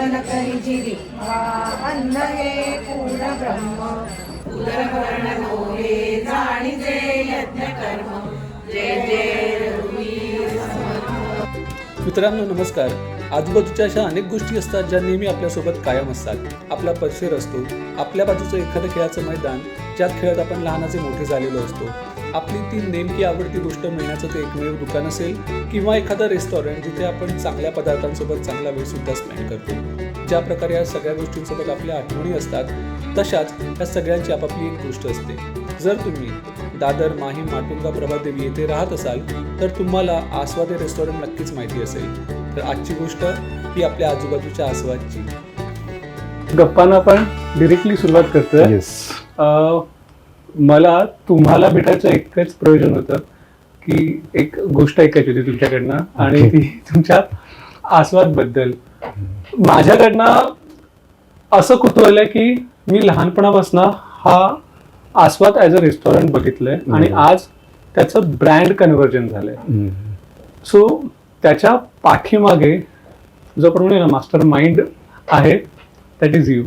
वंदन करी जिरी अन्न हे पूर्ण ब्रह्म उदरवर्ण होये जाणीजे यज्ञ कर्म जय जय रघुवीर समर्थ. मित्रांनो नमस्कार. आजूबाजूच्या अशा अनेक गोष्टी असतात ज्या नेहमी आपल्यासोबत कायम असतात. आपला परिसर असतो, आपल्या बाजूचं एखादं खेळाचं मैदान ज्यात खेळत आपण लहानाचे मोठे झालेलो असतो. आपली ती नेमकी आवडती गोष्ट मिळण्याचं ते एकमेव दुकान असेल किंवा एखादं रेस्टॉरंट जिथे आपण चांगल्या पदार्थांसोबत चांगला वेळसुद्धा स्पेंड करतो. ज्या प्रकारे या सगळ्या गोष्टींसोबत आपल्या आठवणी असतात तशाच या सगळ्यांची आपापली एक गोष्ट असते. जर तुम्ही दादर, माहीम, माटुंगा, प्रभादेवी येथे राहत असाल तर तुम्हाला आस्वादे रेस्टॉरंट नक्कीच माहिती असेल. तर आजची गोष्ट ही आपल्या आजूबाजूच्या आस्वादची. गप्पांना आपण डिरेक्टली सुरुवात करतोय. मला तुम्हाला भेटायचं एकच प्रयोजन होतं की एक गोष्ट ऐकायची होती तुमच्याकडनं आणि ती तुमच्या आस्वाद बद्दल. माझ्याकडनं असं कुतूहल आहे की मी लहानपणापासून हा आस्वाद ॲज अ रेस्टॉरंट बघितलंय आणि आज त्याचं ब्रँड कन्व्हर्जन झालंय. सो त्याच्या पाठीमागे जो आपण म्हणूया मास्टर माइंड आहे that is you.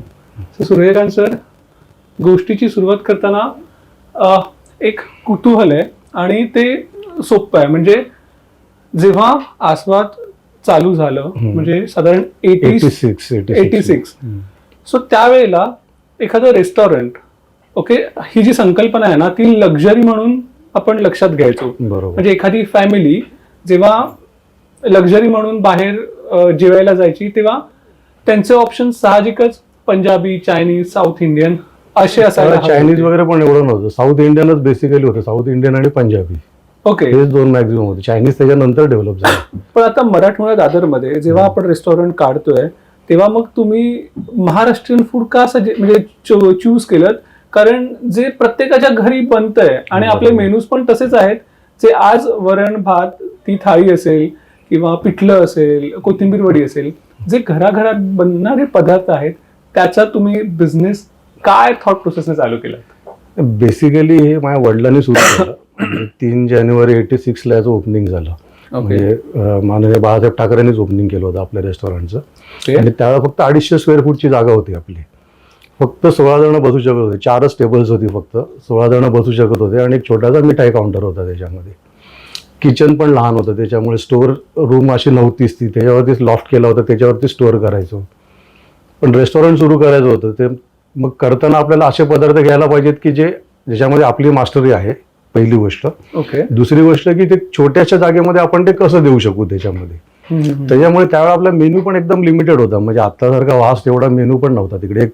So Suryakant sir, गोष्टीची सुरुवात करताना एक कुतूहल आहे आणि ते सोपं आहे. म्हणजे जेव्हा आस्वाद चालू झालं म्हणजे साधारण 86 सो त्यावेळेला एखादं रेस्टॉरंट, ओके, ही जी संकल्पना आहे ना ती लक्झरी म्हणून आपण लक्षात घ्यायचो. म्हणजे एखादी फॅमिली जेव्हा लक्झरी म्हणून बाहेर जेवायला जायची तेव्हा त्यांचे ऑप्शन साहजिकच पंजाबी, चायनीज, साऊथ इंडियन असे असायला. चायनीज वगैरे पण एवढं नव्हतं. साऊथ इंडियनच बेसिकली होतं. साऊथ इंडियन आणि पंजाबी, ओके, हे दोन मॅक्झिमम होते. चायनीज त्याच्यानंतर डेव्हलप झालं. पण आता मराठवाडा दादरमध्ये जेव्हा आपण रेस्टॉरंट काढतोय तेव्हा मग तुम्ही महाराष्ट्रीयन फूड का म्हणजे चूज केलं? कारण जे प्रत्येकाच्या घरी बनतंय आणि आपले मेनूज पण तसेच आहेत. जे आज वरण भात ती थाळी असेल किंवा पिठलं असेल, कोथिंबीर वडी असेल, जे घराघरात बनणारे पदार्थ आहेत त्याचा तुम्ही बिझनेस काय थॉट प्रोसेसने चालू केला? बेसिकली हे माझ्या वडिलांनी सुरू केलं. 3 जानेवारी 86 ला याचं ओपनिंग झालं. म्हणजे माननीय बाळासाहेब ठाकरेंनीच ओपनिंग केलं होतं आपल्या रेस्टॉरंटचं. आणि त्यावेळेला फक्त 250 स्क्वेअर फूटची जागा होती आपली. फक्त 16 जण बसू शकत होते. 4च टेबल्स होती, फक्त 16 जण बसू शकत होते आणि एक छोटासा मिठाई काउंटर होता त्याच्यामध्ये. किचन पण लहान होतं त्याच्यामुळे स्टोअर रूम अशी नव्हतीच ती. त्याच्यावरतीच लॉफ्ट केला होता, त्याच्यावरती स्टोअर करायचो. पण रेस्टॉरंट सुरू करायचं होतं ते मग करताना आपल्याला असे पदार्थ घ्यायला पाहिजेत की ज्याच्यामध्ये आपली मास्टरी आहे, पहिली गोष्ट. ओके. दुसरी गोष्ट की ते छोट्याशा जागेमध्ये आपण ते कसं देऊ शकू त्याच्यामध्ये. त्याच्यामुळे त्यावेळेला आपला मेन्यू पण एकदम लिमिटेड होता. म्हणजे आतासारखा वास्ट एवढा मेन्यू पण नव्हता तिकडे.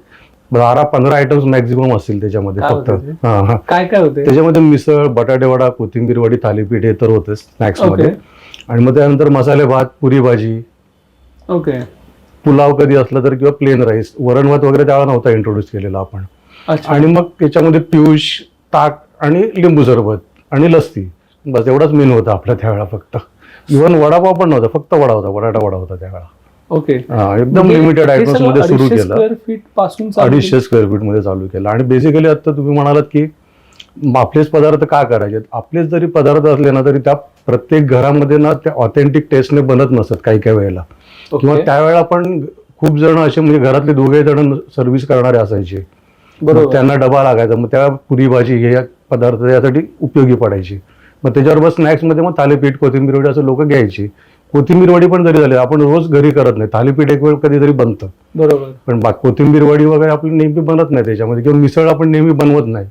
12-15 आयटम्स मॅक्झिमम असतील त्याच्यामध्ये फक्त. काय काय होते त्याच्यामध्ये? मिसळ, बटाटे वडा, कोथिंबीर वडी, थालीपीठ हे तर होते स्नॅक्स मध्ये. आणि मग त्यानंतर मसाले भात, पुरी भाजी, ओके, पुलाव कधी असला तर, किंवा प्लेन राईस. वरण भात वगैरे त्यावेळेला नव्हता इंट्रोड्यूस केलेला आपण. आणि मग त्याच्यामध्ये पियुष, ताक आणि लिंबू सरबत आणि लस्सी, बस एवढाच मेनू होता आपला त्यावेळेला. फक्त इव्हन वडापाव पण नव्हता, फक्त वडा होता, बटाटा वडा होता त्यावेळेला. ओके. एकदम लिमिटेड आयटम्स मध्ये सुरू केलं. 250 स्क्वेअर फीट मध्ये चालू केलं. आणि बेसिकली आता तुम्ही म्हणालात की आपलेच पदार्थ का करायचे. आपलेच जरी पदार्थ असले ना तरी त्या प्रत्येक घरामध्ये ना त्या ऑथेंटिक टेस्टने बनत नसत काही काही वेळेला. किंवा त्यावेळेला पण खूप जण असे म्हणजे घरातले 2 जण सर्व्हिस करणारे असायचे. बरोबर. त्यांना डबा लागायचा. मग त्या पुरी भाजी हे पदार्थ यासाठी उपयोगी पडायची. मग त्याच्याबरोबर स्नॅक्समध्ये मग थालीपीठ, कोथिंबीर वडी असं लोक घ्यायची. कोथिंबीर वडी पण जरी झाली, आपण रोज घरी करत नाही. थालीपीठ एक वेळ कधीतरी बनतं, बरोबर, पण कोथिंबीर वडी वगैरे आपली नेहमी बनत नाही त्याच्यामध्ये. किंवा मिसळ आपण नेहमी बनवत नाही.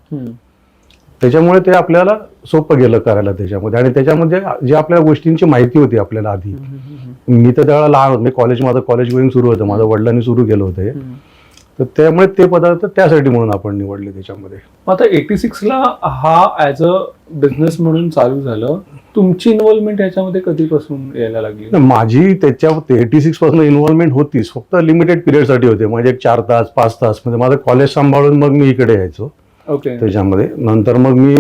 त्याच्यामुळे ते आपल्याला सोपं गेलं करायला त्याच्यामध्ये. आणि त्याच्यामध्ये जे आपल्या गोष्टींची माहिती होती आपल्याला आधी. मी तर त्यावेळेला लहान होतो. माझं कॉलेज गोईंग सुरू होतं. माझ्या वडिलांनी सुरू केलं होतं. तर त्यामुळे ते पदार्थ त्यासाठी म्हणून आपण निवडले त्याच्यामध्ये. आता 86 ला हा ऍज अ बिझनेस म्हणून चालू झालं. तुमची इन्व्हॉल्वमेंट याच्यामध्ये कधीपासून यायला लागली? माझी त्याच्यावर 86 पासून इन्व्हॉल्वमेंट होतीच, फक्त लिमिटेड पिरियडसाठी होते. म्हणजे 4 तास 5 तास म्हणजे माझं कॉलेज सांभाळून मग मी इकडे यायचो. ओके. त्याच्यामध्ये नंतर मग मी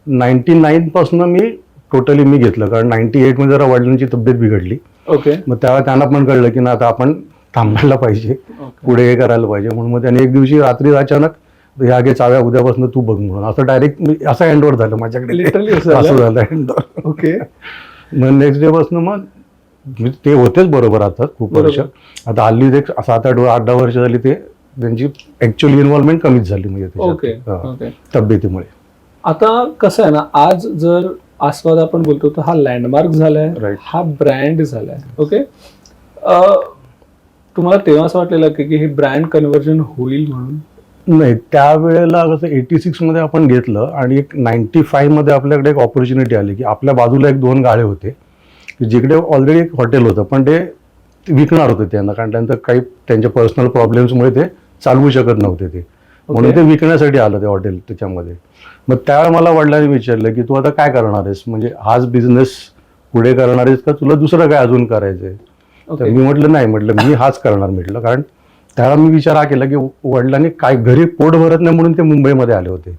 99 पासून मी टोटली मी घेतलं. कारण 98 मध्ये जरा वडिलांची तब्येत बिघडली. ओके. मग त्यावेळेला त्यांना पण कळलं की ना आता आपण थांबायला पाहिजे, पुढे हे करायला पाहिजे. म्हणून मग त्याने एक दिवशी रात्री अचानक ह्या घे चाव्या, उद्यापासून तू बघ म्हणून असं डायरेक्ट असं हँडओव्हर झालं माझ्याकडे. लिटरली असं झालं हँडओव्हर. ओके. मग नेक्स्ट डे पासून मग ते होतेच बरोबर आता खूप वर्ष. आता हल्ली ते 7-8-10 वर्ष झाली ते त्यांची ऍक्च्युअली इन्व्हॉल्वमेंट कमीच झाली म्हणजे ओके त्याच्यात. ओके. तब्येतीमुळे. आता कसं आहे ना, आज जर आस्वाद आपण बोलतो तर हा लँडमार्क झालाय, Right. हा ब्रँड झालाय. ओके. तुम्हाला तेव्हा असं वाटलेलं की हे ब्रँड कन्व्हर्जन होईल म्हणून? नाही, त्यावेळेला कसं 86 मध्ये आपण घेतलं आणि एक 95 मध्ये आपल्याकडे एक ऑपॉर्च्युनिटी आली की आपल्या बाजूला 1-2 गाळे होते की जिकडे ऑलरेडी एक हॉटेल होतं, पण ते विकणार होते त्यांना, कारण त्यांचं काही त्यांच्या पर्सनल प्रॉब्लेम्समुळे ते चालवू शकत नव्हते ते, म्हणून ते विकण्यासाठी आलं ते हॉटेल त्याच्यामध्ये. मग त्यावेळेला मला वडिलांनी विचारलं की तू आता काय करणार आहेस, म्हणजे हाच बिझनेस पुढे करणार आहेस का तुला दुसरं काय अजून करायचंय? तर मी म्हटलं नाही, म्हटलं मी हाच करणार म्हटलं. कारण त्यावेळेला मी विचार हा केला की वडिलांनी काय घरी पोट भरत नाही म्हणून ते मुंबईमध्ये आले होते.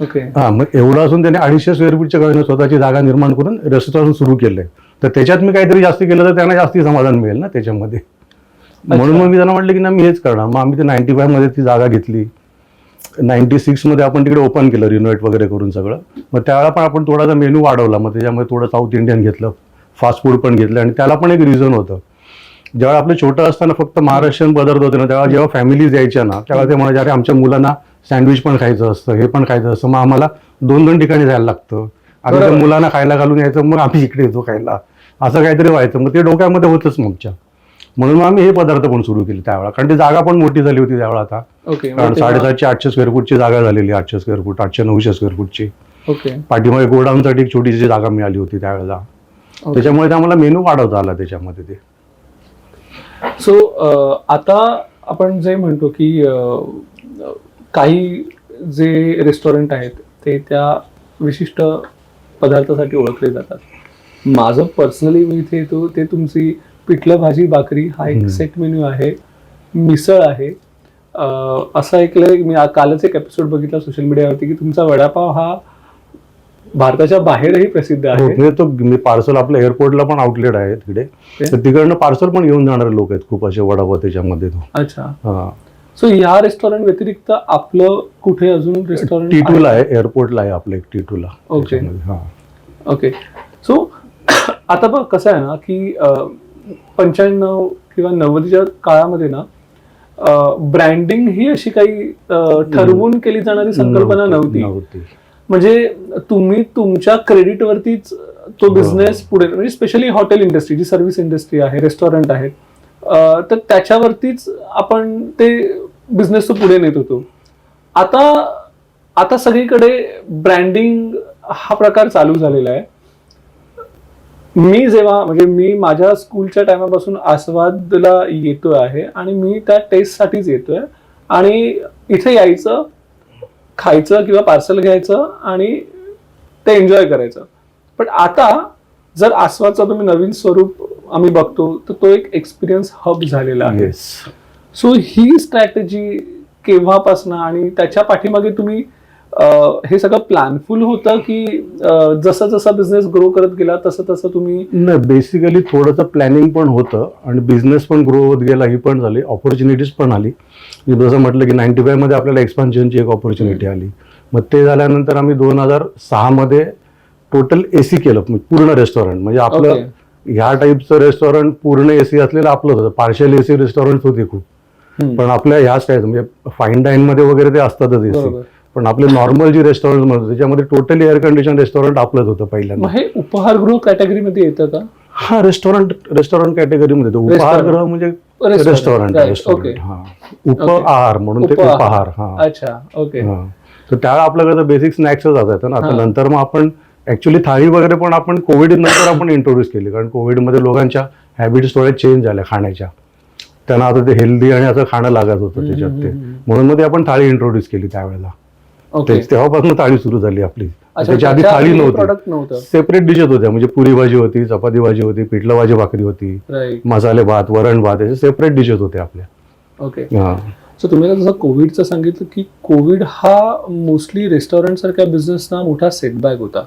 ओके. हा, मग एवढं असून त्याने 250 स्क्वेअर फूटच्या गाडीने स्वतःची जागा निर्माण करून रेस्टॉरंट सुरू केलंय. तर त्याच्यात मी काहीतरी जास्ती केलं तर त्यांना जास्ती समाधान मिळेल ना त्याच्यामध्ये. म्हणून मग मी त्यांना म्हटलं की ना मी हेच करणार. मग आम्ही ते 95 मध्ये ती जागा घेतली. 96 मध्ये आपण तिकडे ओपन केलं रिनोव्हेट वगैरे करून सगळं. मग त्यावेळेला पण आपण थोडासा मेनू वाढवला, मग त्याच्यामध्ये थोडं साऊथ इंडियन घेतलं, फास्ट फूड पण घेतलं. आणि त्याला पण एक रिझन होतं, जेव्हा आपलं छोटं असताना फक्त महाराष्ट्रीयन पदार्थ होते ना, तेव्हा जेव्हा फॅमिलीज यायच्या ना तेव्हा ते म्हणायचे अरे आमच्या मुलांना सँडविच पण खायचं असतं, हे पण खायचं असतं, मग आम्हाला 2-2 ठिकाणी जायला लागतं, आम्ही त्या मुलांना खायला घालून यायचं, मग आम्ही इकडे येतो खायला, असं काहीतरी व्हायचं. मग ते डोक्यामध्ये होतंच मगच्या. म्हणून आम्ही हे पदार्थ पण सुरू केले त्यावेळेला, कारण ती जागा पण मोठी झाली होती त्यावेळेला. आता ओके. कारण 750-800 स्क्वेअर फूटची जागा झालेली, 800 स्क्वेअर फूट, 800-900 स्क्वेअर फूटची. ओके. पाठीमागे गोडाऊनसाठी एक छोटीशी जागा मिळाली होती त्यावेळेला. त्याच्यामुळे आम्हाला मेनू वाढवता आला त्याच्यामध्ये ते. सो आता आपण जे म्हणतो की काही जे रेस्टॉरंट आहेत ते त्या विशिष्ट पदार्थासाठी ओळखले जातात. माझं पर्सनली मी इथे येतो ते तुमची पिठलं भाजी भाकरी हा एक सेट मेन्यू आहे, मिसळ आहे. असं ऐकलंय मी, कालच एक एपिसोड बघितला सोशल मीडियावरती की तुमचा वडापाव हा भारताच्या बाहेरही प्रसिद्ध आहे. म्हणजे तो मी पार्सल आपल्या एअरपोर्टला पण आउटलेट आहे तिकडे, तर तिकडनं पार्सल पण घेऊन जाणारे लोक आहेत खूप असे वडापाव त्याच्यामध्ये. तो अच्छा. हा. सो या रेस्टॉरंट व्यतिरिक्त आपलं कुठे अजून रेस्टॉरंट? T2 ला आहे, एअरपोर्टला आहे आपलं एक T2 ला. ओके. हा. ओके. सो आता बघ कसं आहे ना की 95 किंवा 90च्या काळामध्ये ना ब्रँडिंग ही अशी काही ठरवून केली जाणारी संकल्पना नव्हती. म्हणजे तुम्ही तुमच्या क्रेडिटवरतीच तो बिझनेस पुढे, म्हणजे स्पेशली हॉटेल इंडस्ट्री जी सर्व्हिस इंडस्ट्री आहे, रेस्टॉरंट आहेत, तर त्याच्यावरतीच आपण ते बिझनेस तो पुढे नेत होतो. आता सगळीकडे ब्रँडिंग हा प्रकार चालू झालेला आहे. मी माझ्या स्कूलच्या टायमापासून आस्वादला येतोय आहे आणि मी त्या टेस्टसाठीच येतोय आणि इथे यायचं, खायचं किंवा पार्सल घ्यायचं आणि ते एन्जॉय करायचं. पण आता जर आस्वादचा तुम्ही नवीन स्वरूप आम्ही बघतो तर तो एक एक्सपिरियन्स हब झालेला आहे. सो ही स्ट्रॅटेजी केव्हापासून आणि त्याच्या पाठीमागे तुम्ही हे सगळं प्लॅनफुल होतं की जसं जसं बिझनेस ग्रो करत गेला तसं तसं तुम्ही? नाही, बेसिकली थोडंसं प्लॅनिंग पण होतं आणि बिझनेस पण ग्रो होत गेला, ही पण झाली, ऑपॉर्च्युनिटीज पण आली. जसं म्हटलं की 95 मध्ये आपल्याला एक्सपान्शनची एक ऑपॉर्च्युनिटी आली. मग ते झाल्यानंतर आम्ही 2006 मध्ये टोटल एसी केलं पूर्ण रेस्टॉरंट. म्हणजे आपलं ह्या टाईपचं रेस्टॉरंट पूर्ण एसी असलेलं आपलं होतं. पार्शियल एसी रेस्टॉरंट होते खूप, पण आपल्या ह्या स्टाईल म्हणजे फाईन डाईन मध्ये वगैरे ते असतातच एसी, पण आपले नॉर्मल जी रेस्टॉरंट म्हणतो त्याच्यामध्ये टोटली एअर कंडिशन रेस्टॉरंट आपलंच होतं पहिल्यांदा. हे उपहारगृह कॅटेगरीमध्ये येतं का? हा, रेस्टॉरंट कॅटेगरीमध्ये येतो. उपहारगृह म्हणजे रेस्टॉरंट. हा, उपहार म्हणून ते उपहार. हा. अच्छा. ओके. तर त्यावेळेला आपल्याकडे बेसिक स्नॅक्सच असायचं ना. आता नंतर मग आपण ऍक्च्युली थाळी वगैरे पण आपण कोविड नंतर आपण इंट्रोड्यूस केली, कारण कोविडमध्ये लोकांच्या हॅबिट्स थोड्या चेंज झाल्या खाण्याच्या. त्यांना आता ते हेल्दी आणि असं खाणं लागत होतं त्याच्यात ते, म्हणून मग आपण थाळी इंट्रोड्यूस केली त्यावेळेला. तेव्हापासून थाळी सुरू झाली आपली. त्याच्या आधी थाळी नव्हती, सेपरेट डिशेस होत्या. म्हणजे पुरी भाजी होती, चपाती भाजी होती, पिठलं भाजी भाकरी होती, मसाले भात, वरण भात, याचे सेपरेट डिशेस होते आपल्या. ओके. सो तुम्ही जसं कोविडचं सांगितलं की कोविड हा मोस्टली रेस्टॉरंट सारख्या बिझनेसना मोठा सेटबॅक होता.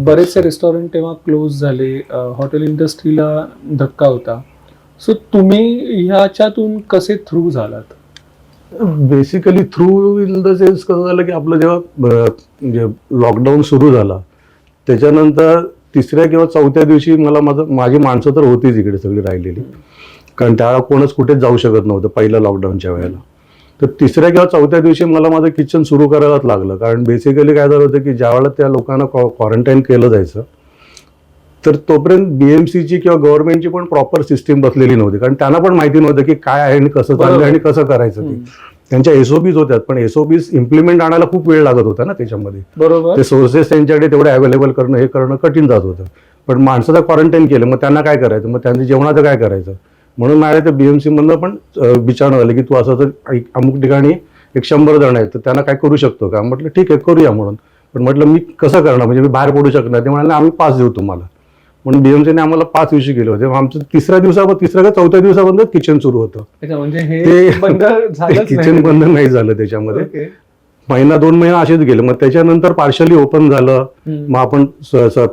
बरेचसे रेस्टॉरंट तेव्हा क्लोज झाले, हॉटेल इंडस्ट्रीला धक्का होता. सो तुम्ही ह्याच्यातून कसे थ्रू झालात? Basically through in the sense कसं झालं की आपलं जेव्हा म्हणजे लॉकडाऊन सुरू झाला त्याच्यानंतर तिसऱ्या किंवा चौथ्या दिवशी मला माझी माणसं तर होतीच इकडे सगळी राहिलेली, कारण त्यावेळेला कोणच कुठेच जाऊ शकत नव्हतं पहिल्या लॉकडाऊनच्या वेळेला. तर तिसऱ्या किंवा चौथ्या दिवशी मला माझं किचन सुरू करायलाच लागलं, कारण बेसिकली काय झालं होतं की ज्यावेळेला त्या लोकांना क्वारंटाईन केलं जायचं तर तोपर्यंत BMCची किंवा गव्हर्नमेंटची पण प्रॉपर सिस्टीम बसलेली नव्हती, कारण त्यांना पण माहिती नव्हतं की काय आहे आणि कसं चाललं आणि कसं करायचं ते. त्यांच्या SOPs होत्या, पण SOPs इम्प्लिमेंट आणायला खूप वेळ लागत होता ना त्याच्यामध्ये. बरोबर. ते सोर्सेस त्यांच्याकडे तेवढे अवेलेबल करणं हे करणं कठीण जात होतं. पण माणसाचं क्वारंटाईन केलं, मग त्यांना काय करायचं, मग त्यांचं जेवणाचं काय करायचं. म्हणून माझ्या ते BMC मधनं पण विचारणं झालं की तू असं तर अमुक ठिकाणी 100 जण आहेत तर त्यांना काय करू शकतो का. म्हटलं ठीक आहे करूया म्हणून. पण म्हटलं मी कसं करणार, म्हणजे मी बाहेर पडू शकणार. ते म्हणाले आम्ही पास देऊ तुम्हाला. म्हणून BMCने आम्हाला 5 दिवशी केले होते. आमचं तिसऱ्या का चौथ्या दिवसापर्यंत किचन सुरू होतं. म्हणजे हे ते बंद झालंच किचन नाही. बंद नाही झालं त्याच्यामध्ये. ओके. महिना 2 महिने असेच गेले. मग त्याच्यानंतर पार्शली ओपन झालं, मग आपण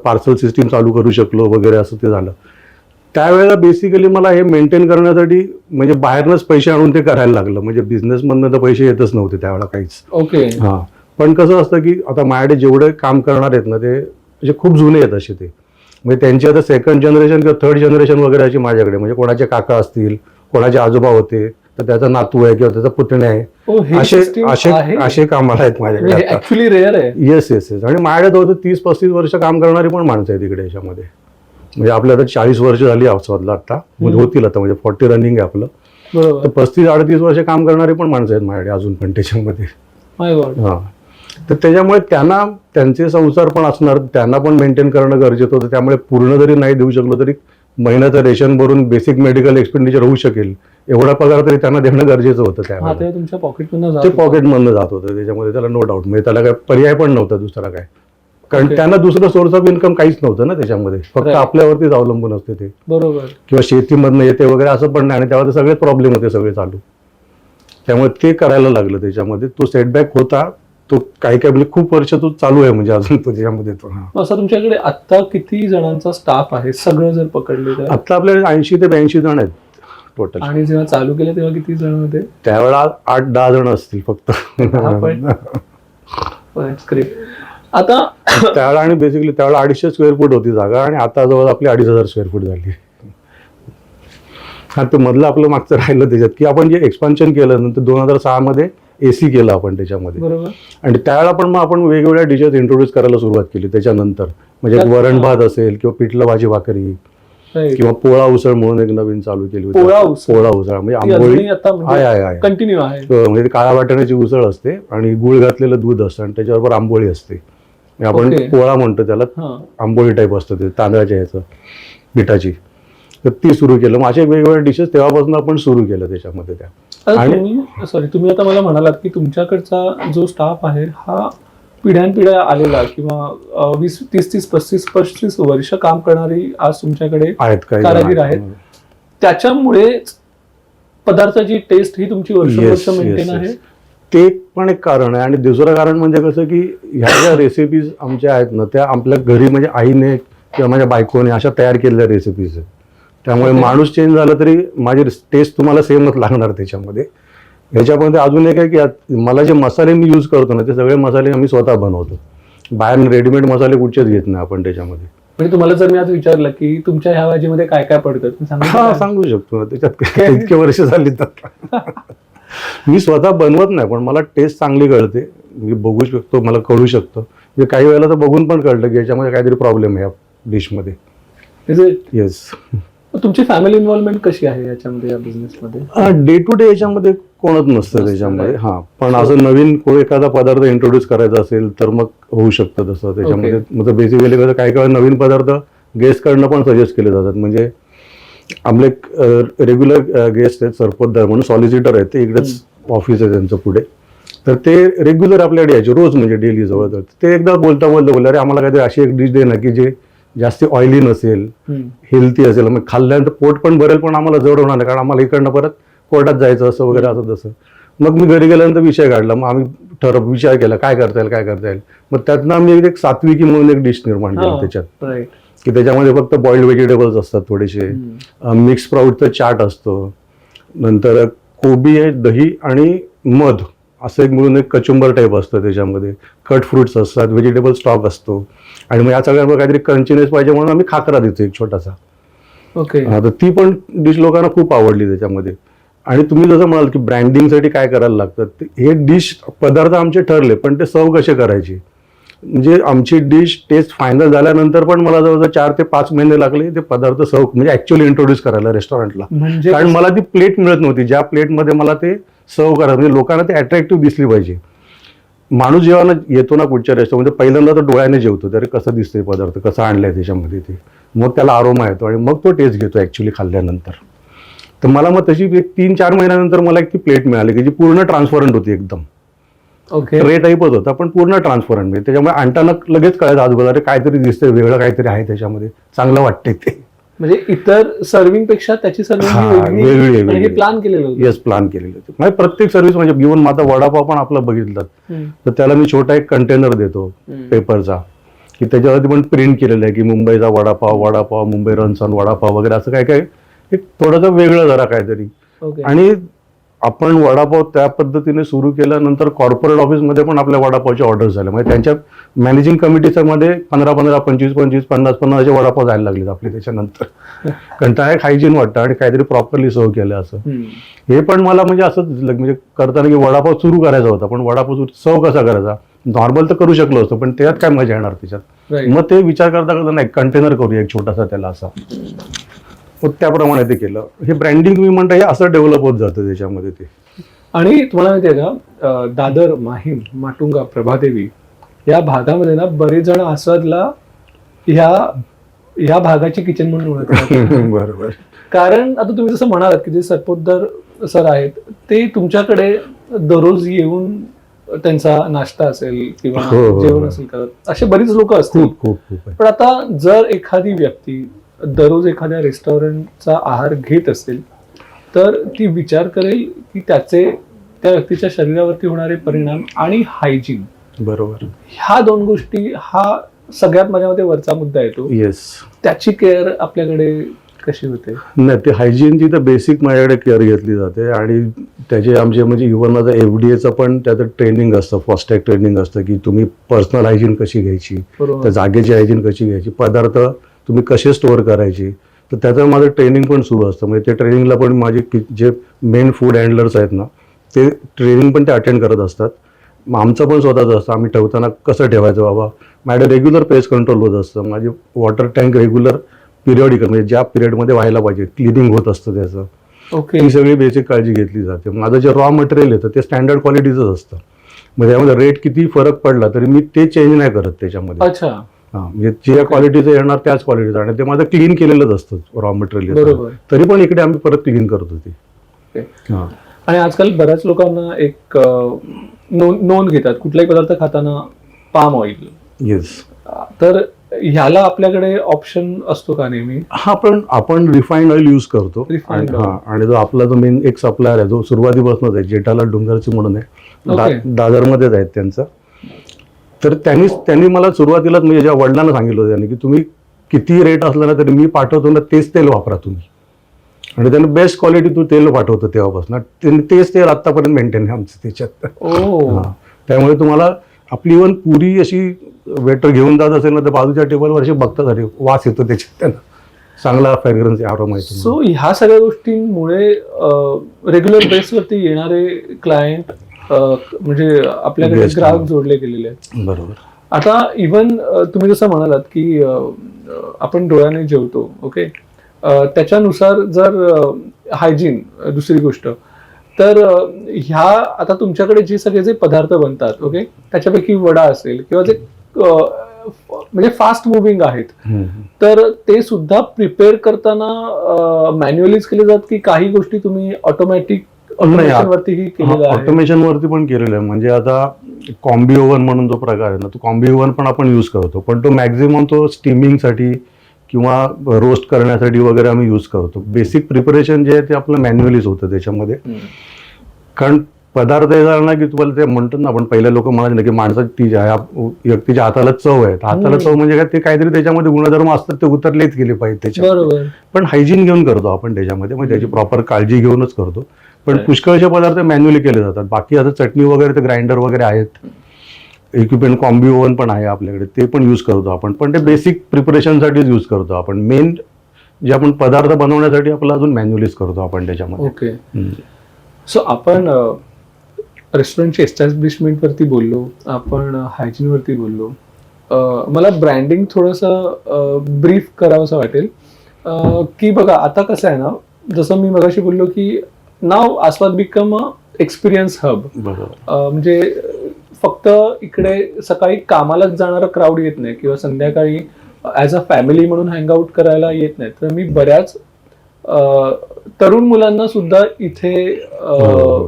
पार्सल सिस्टीम चालू करू शकलो वगैरे, असं ते झालं. त्यावेळेला बेसिकली मला हे मेंटेन करण्यासाठी म्हणजे बाहेरनंच पैसे आणून ते करायला लागलं. म्हणजे बिझनेसमधनं तर पैसे येतच नव्हते त्यावेळेला काहीच. ओके. हां, पण कसं असतं की आता माझ्याकडे जेवढे काम करणार आहेत ना ते म्हणजे खूप जुने आहेत असे ते. म्हणजे त्यांची आता 2nd जनरेशन किंवा 3rd जनरेशन वगैरे अशी माझ्याकडे. म्हणजे कोणाचे काका असतील, कोणाचे आजोबा होते, तर त्याचा नातू आहे किंवा त्याचा पुतण्या आहे. ओ, हे असे system असे आहे? असे कामाला आहेत माझ्याकडे आता. ऍक्च्युली रेअर आहे. Yes yes yes. आणि माझ्याकडे होतं 30-35 वर्ष काम करणारी पण माणसं आहेत तिकडे याच्यामध्ये. म्हणजे आपल्या आता 40 वर्ष झाली आस्वादला आता, म्हणजे होतील आता, म्हणजे 40 रनिंग आहे आपलं. बरोबर. तर 35-38 वर्ष काम करणारी पण माणसं आहेत माझ्याकडे अजून पण त्याच्यामध्ये. माय गॉड. हां, तर त्याच्यामुळे त्यांना त्यांचे संसार पण असणार, त्यांना पण मेंटेन करणं गरजेचं होतं. त्यामुळे पूर्ण जरी नाही देऊ शकलो तरी महिन्याचं रेशन भरून बेसिक मेडिकल एक्सपेंडिचर होऊ शकेल एवढा पगार तरी त्यांना देणं गरजेचं होतं. हा, त्यावेळेला ते तुमच्या पॉकेटमधून ते पॉकेटमधनं जात होतं त्याच्यामध्ये, त्याला नो डाऊट. म्हणजे त्याला काय पर्याय पण नव्हता दुसरा काय, कारण Okay. त्यांना दुसरं सोर्स ऑफ इन्कम काहीच नव्हतं ना त्याच्यामध्ये. फक्त Right. आपल्यावरतीच अवलंबून असते ते, बरोबर. किंवा शेतीमधनं येते वगैरे असं पण नाही. आणि त्यावर सगळे प्रॉब्लेम होते सगळे चालू. त्यामुळे ते करायला लागलं त्याच्यामध्ये. तो सेटबॅक होता, तो काही म्हणजे खूप वर्ष तो चालू आहे म्हणजे अजून तो त्याच्यामध्ये तो. मग असं तुमच्याकडे आता किती जणांचा स्टाफ आहे सगळं जर पकडले तर? आता आपल्याकडे 80 ते 82 जण आहेत टोटल. आणि जेव्हा चालू केलं तेव्हा किती जण होते? त्यावेळेला 8-10 जण असतील फक्त. 10 पण? Great. आता त्यावेळेला आणि बेसिकली त्यावेळेला 250 स्क्वेअर फूट होती जागा, आणि आता जवळ आपली 2500 स्क्वेअर फूट झाली. हा, ते मधलं आपलं मागचं राहिलं त्याच्यात की आपण जे एक्सपान्शन केलं नंतर 2006 मध्ये AC केलं आपण त्याच्यामध्ये. बरोबर. आणि त्यावेळेला पण मग आपण वेगवेगळ्या डिशेस इंट्रोड्यूस करायला सुरुवात केली त्याच्यानंतर. म्हणजे त्यात- वरण भात असेल किंवा पिठलं भाजी भाकरी Right. किंवा पोळा उसळ म्हणून एक नवीन चालू केली होती. पोळा उसळ? पोळा उसळ म्हणजे ती आंबोळी अजूनही आता म्हणजे आहे. कंटिन्यू आहे. म्हणजे ती काळ्या वाटाण्याची उसळ असते आणि गुळ घातलेलं दूध असतं आणि त्याच्याबरोबर आंबोळी असते. म्हणजे आपण Okay. पोळा म्हणतो त्याला, हा. आंबोळी टाईप असतं ते तांदळाच्या ह्याचं पिठाची. तर ती सुरू केलं. मग अशा वेगवेगळ्या डिशेस तेव्हापासून आपण सुरू केलं त्याच्यामध्ये त्या. आता आणि- तुम्ही आता मला म्हणालात की तुमच्याकडचा जो स्टाफ आहे हा पिढ्यानपिढ्या आलेला किंवा 20-30-35 वर्ष काम करणारी आज तुमच्याकडे आहेत काही कारागीर आहेत. त्याच्यामुळे पदार्थाची टेस्ट ही तुमची वर्ष मेंटेन आहे. ते पण एक कारण आहे. आणि दुसरं कारण म्हणजे कसं की ह्या ज्या रेसिपीज आमच्या आहेत ना त्या आपल्या घरी म्हणजे आईने किंवा माझ्या बायकोने अशा तयार केलेल्या रेसिपीज आहेत. त्यामुळे Okay. माणूस चेंज झाला तरी माझी टेस्ट तुम्हाला सेमच लागणार त्याच्यामध्ये. ह्याच्यामध्ये अजून एक आहे की मला जे मसाले मी यूज करतो ना ते सगळे मसाले आम्ही स्वतः बनवतो. बाहेर रेडीमेड मसाले कुठचेच घेत नाही आपण त्याच्यामध्ये. म्हणजे तुम्हाला जर मी आज विचारलं की तुमच्या ह्या भाजीमध्ये काय काय पडतं तुम्ही सांगू हा, शकाल? सांगू शकतो ना. त्याच्यात इतके वर्ष झाली तर मी स्वतः बनवत नाही, पण मला टेस्ट चांगली कळते. मी बघू शकतो, मला कळू शकतं. म्हणजे काही वेळेला तर बघून पण कळलं की याच्यामध्ये काहीतरी प्रॉब्लेम आहे या डिशमध्ये. Is it? येस. तुमची फॅमिली इन्व्हॉल्वमेंट कशी आहे याच्यामध्ये, या बिझनेसमध्ये? डे टू डे याच्यामध्ये कोणच नसतं त्याच्यामध्ये. हा, पण असं नवीन कोण एखादा पदार्थ इंट्रोड्यूस करायचा असेल तर मग होऊ शकतं तसं त्याच्यामध्ये. मग बेसिकली कसं काही काही नवीन पदार्थ गेस्टकडनं पण सजेस्ट केले जातात. म्हणजे आपले रेग्युलर गेस्ट आहेत सरपोतदार म्हणून सॉलिसिटर आहेत, ते इकडेच ऑफिस आहे त्यांचं पुढे. तर ते रेग्युलर आपल्याकडे यायचे रोज, म्हणजे डेली जवळ. ते एकदा बोलता बोलले अरे आम्हाला काहीतरी अशी एक डिश दे ना की जे जास्त ऑइली नसेल, हेल्थी असेल. मग खाल्ल्यानंतर पोट पण भरेल पण आम्हाला जड होणार नाही, कारण आम्हाला इकडनं परत कोर्टात जायचं असं वगैरे असं तसं. मग मी घरी गेल्यानंतर विषय काढला. मग आम्ही विचार केला काय करता येईल. मग त्यातनं आम्ही एक सात्विकी म्हणून एक डिश निर्माण केली त्याच्यात, राईट. की त्याच्यामध्ये फक्त बॉइल्ड व्हेजिटेबल्स असतात थोडेसे, मिक्स स्प्राऊटचं चाट असतो, नंतर कोबी आहे, दही आणि मध असं एक म्हणून एक कचुंबर टाईप असतं, त्याच्यामध्ये कट फ्रुट्स असतात, व्हेजिटेबल स्टॉक असतो, आणि मग या सगळ्यांवर काहीतरी क्रंचीनेस पाहिजे म्हणून आम्ही खाकरा देतो एक छोटासा. ओके. तर ती पण डिश लोकांना खूप आवडली त्याच्यामध्ये. आणि तुम्ही जसं म्हणाल की ब्रँडिंगसाठी काय करायला लागतं, हे डिश पदार्थ आमचे ठरले, पण ते सर्व कसे करायचे, म्हणजे आमची डिश टेस्ट फायनल झाल्यानंतर पण मला जवळजवळ 4 ते 5 महिने लागले ते पदार्थ सर्व म्हणजे ऍक्च्युअली इंट्रोड्यूस करायला रेस्टॉरंटला. म्हणजे कारण मला ती प्लेट मिळत नव्हती, ज्या प्लेटमध्ये मला ते सर्व करायचं, म्हणजे लोकांना ते अट्रॅक्टिव्ह दिसली पाहिजे. माणूस जेव्हा येतो ना कुठच्या रेस्टॉरंटमध्ये, पहिल्यांदा तो डोळ्याने जेवतो, तरी कसं दिसतंय पदार्थ, कसं आणलाय त्याच्यामध्ये ते, मग त्याला आरोमा येतो आणि मग तो टेस्ट घेतो ऍक्च्युली खाल्ल्यानंतर. तर मला मग तशी एक 3-4 महिन्यानंतर मला एक ती प्लेट मिळाली की जी पूर्ण ट्रान्सपरंट होती, एकदम ओके. ट्रे टाईपच होता पण पूर्ण ट्रान्सपरंट. म्हणजे त्याच्यामुळे आणताना लगेच कळायचं आजूबाजूला अरे काहीतरी दिसतंय, वेगळं काहीतरी आहे त्याच्यामध्ये, चांगलं वाटतंय ते. म्हणजे इतर सर्विंग पेक्षा त्याची सर्विंग वेगळी प्लॅन केलेलं होतं. येस, प्लॅन केलेलं होतं. म्हणजे प्रत्येक सर्व्हिस, म्हणजे इव्हन माझा वडापाव पण आपला बघितलं तर त्याला मी छोटा एक कंटेनर देतो पेपरचा, की त्याच्यावरती पण प्रिंट केलेलं आहे की मुंबईचा वडापाव, मुंबई रनसन वडापाव वगैरे, असं काय काय एक थोडंसं वेगळं जरा काहीतरी. ओके. आणि आपण वडापाव त्या पद्धतीने सुरू केल्यानंतर कॉर्पोरेट ऑफिसमध्ये पण आपल्या वडापावचे ऑर्डर झाले. म्हणजे त्यांच्या मॅनेजिंग कमिटीच्या मध्ये 15-15, 25-25, 50-50 असे वडापाव जायला लागलेत आपले त्याच्यानंतर. कारण त्या एक हायजीन वाटतं आणि काहीतरी प्रॉपरली सर्व केलं असं. हे पण मला म्हणजे असंच दिसलं, म्हणजे करताना की वडापाव सुरू करायचा होता, पण वडापाव सर्व कसा करायचा, नॉर्मल तर करू शकलो असतो पण त्यात काय मजा येणार त्याच्यात. मग ते विचार करता नाही कंटेनर करूया एक छोटासा त्याला असा, मग त्याप्रमाणे ते केलं. हे ब्रँडिंग तुम्ही म्हणता हे असं डेव्हलप होत जातं त्याच्यामध्ये ते. आणि तुम्हाला माहिती आहे का, दादर, माहीम, माटुंगा, प्रभादेवी या भागामध्ये ना बरेच जण आस्वादला ह्या भागाची किचन म्हणून ओळखतात. बरोबर. कारण आता तुम्ही जसं म्हणालात की जे सरपोतदार सर आहेत ते तुमच्याकडे दररोज येऊन त्यांचा नाश्ता असेल किंवा जेवण असेल करत, असे बरीच लोक असतील. खूप. पण आता जर एखादी व्यक्ती दररोज एखाद्या रेस्टॉरंटचा आहार घेत असेल तर ती विचार करेल की त्या व्यक्तीच्या शरीरावरती होणारे परिणाम आणि हायजीन, बरोबर, ह्या 2 गोष्टी हा सगळ्यात माझ्या मते वरचा मुद्दा येतो. येस. त्याची केअर आपल्याकडे कशी होते? नाही, ते हायजीनची तर बेसिक माझ्याकडे केअर घेतली जाते. आणि त्याचे आमचे म्हणजे इव्हन माझं FDAचं पण त्याचं ट्रेनिंग असतं, फास्टॅग ट्रेनिंग असतं की तुम्ही पर्सनल हायजीन कशी घ्यायची, त्या जागेची हायजीन कशी घ्यायची, पदार्थ तुम्ही कसे स्टोअर करायचे, तर त्याचं माझं ट्रेनिंग पण सुरू असतं. म्हणजे ते ट्रेनिंगला पण माझे जे मेन फूड हँडलर्स आहेत ना, ते ट्रेनिंग पण ते अटेंड करत असतात. मग आमचं पण स्वतःचं असतं, आम्ही ठेवताना कसं ठेवायचं बाबा. माझ्या रेग्युलर पेस्ट कंट्रोल होत असतं, माझी वॉटर टँक रेग्युलर पिरियडिकल म्हणजे ज्या पिरियडमध्ये व्हायला पाहिजे क्लिनिंग होत असतं त्याचं. ओके. ही सगळी बेसिक काळजी घेतली जाते. माझं जे रॉ मटेरियल येतं ते स्टँडर्ड क्वालिटीचं असतं, म्हणजे त्यामध्ये रेट किती फरक पडला तरी मी ते चेंज नाही करत त्याच्यामध्ये. अच्छा. म्हणजे जे क्वालिटीचं येणार त्याच क्वालिटीचं, आणि ते माझं क्लीन केलेलंच असतं रॉ मटेरियल. बरोबर. तरी पण इकडे आम्ही परत क्लीन करत होते. आणि आजकाल बऱ्याच लोकांना एक नोंद घेतात कुठलाही पदार्थ खाताना पाम ऑइल. येस. तर ह्याला आपल्याकडे ऑप्शन असतो का नेहमी? हा, पण आपण रिफाईंड ऑइल यूज करतो. आणि जो आपला जो मेन एक सप्लायर आहे जो सुरुवातीपासूनच आहे, जेठालाल डुंगरची म्हणून आहे, दादरमध्येच आहेत त्यांचं. तर त्यांनी मला सुरुवातीलाच म्हणजे ज्या वडिलांना सांगितलं होतं त्यांनी की तुम्ही किती रेट असला ना तरी मी पाठवतो ना तेच तेल वापरा तुम्ही. आणि त्यांनी बेस्ट क्वालिटी तू तेल पाठवतो तेव्हापासून त्यांनी तेच तेल आतापर्यंत मेंटेन आहे आमचं त्याच्यात. त्यामुळे तुम्हाला आपली इव्हन पुरी अशी वेटर घेऊन जात असेल ना तर बाजूच्या टेबलवर असे बघतात अरे वास येतो त्याच्यात, त्यांना चांगला फ्रॅग्रन्स आरोमा येतो. सो ह्या सगळ्या गोष्टींमुळे रेग्युलर बेसवरती येणारे क्लायंट म्हणजे आपल्याकडे ग्राहक जोडले गेलेले आहेत. बरोबर. आता इव्हन तुम्ही जसं म्हणालात की आपण डोळ्याने जेवतो, ओके, त्याच्यानुसार जर हायजीन दुसरी गोष्ट, तर ह्या आता तुमच्याकडे जे सगळे जे पदार्थ बनतात, ओके, त्याच्यापैकी वडा असेल किंवा जे म्हणजे फास्ट मुव्हिंग आहेत, तर ते सुद्धा प्रिपेअर करताना मॅन्युअलीच केले जातात की काही गोष्टी तुम्ही ऑटोमॅटिक ऑटोमेशन वरती पण केलेलं आहे. म्हणजे आता कॉम्बी ओव्हन म्हणून जो प्रकार आहे ना, तो कॉम्बी ओव्हन पण आपण यूज करतो, पण तो मॅक्झिमम तो स्टीमिंगसाठी किंवा रोस्ट करण्यासाठी वगैरे आम्ही यूज करतो. बेसिक प्रिपरेशन जे आहे ते आपलं मॅन्युअलीच होतं त्याच्यामध्ये. कारण पदार्थ येणार ना की तुम्हाला ते म्हणतात ना, आपण पहिल्या लोक म्हणाले ना की माणसाची व्यक्तीच्या हाताला चव आहे, हाताला चव म्हणजे काय, ते काहीतरी त्याच्यामध्ये गुणधर्म असतात ते उतरलेच गेले पाहिजे त्याच्यामध्ये. पण हायजीन घेऊन करतो आपण त्याच्यामध्ये, म्हणजे त्याची प्रॉपर काळजी घेऊनच करतो. पण पुष्कळचे पदार्थ मॅन्युअली केले जातात. बाकी आता चटणी वगैरे तर ग्राइंडर वगैरे आहेत, इक्विपमेंट कॉम्बी ओव्हन पण आहे आपल्याकडे, ते पण यूज करतो आपण. पण ते बेसिक प्रिपरेशनसाठीच यूज करतो आपण. मेन जे आपण पदार्थ बनवण्यासाठी आपला अजून मॅन्युअलीच करतो आपण त्याच्यामध्ये. ओके. सो आपण रेस्टॉरंटची एस्टॅब्लिशमेंट वरती बोललो, आपण हायजीन वरती बोललो. मला ब्रँडिंग थोडंसं ब्रीफ करावंसं वाटेल की बघा आता कसं आहे ना, जसं मी मगाशी बोललो की नाव आस्वाद बिकम एक्सपिरियन्स हब. बरोबर. म्हणजे फक्त इकडे सकाळी कामालाच जाणारा क्राऊड येत नाही किंवा संध्याकाळी ॲज अ फॅमिली म्हणून हँगआउट करायला येत नाही. तर मी बऱ्याच तरुण मुलांना सुद्धा इथे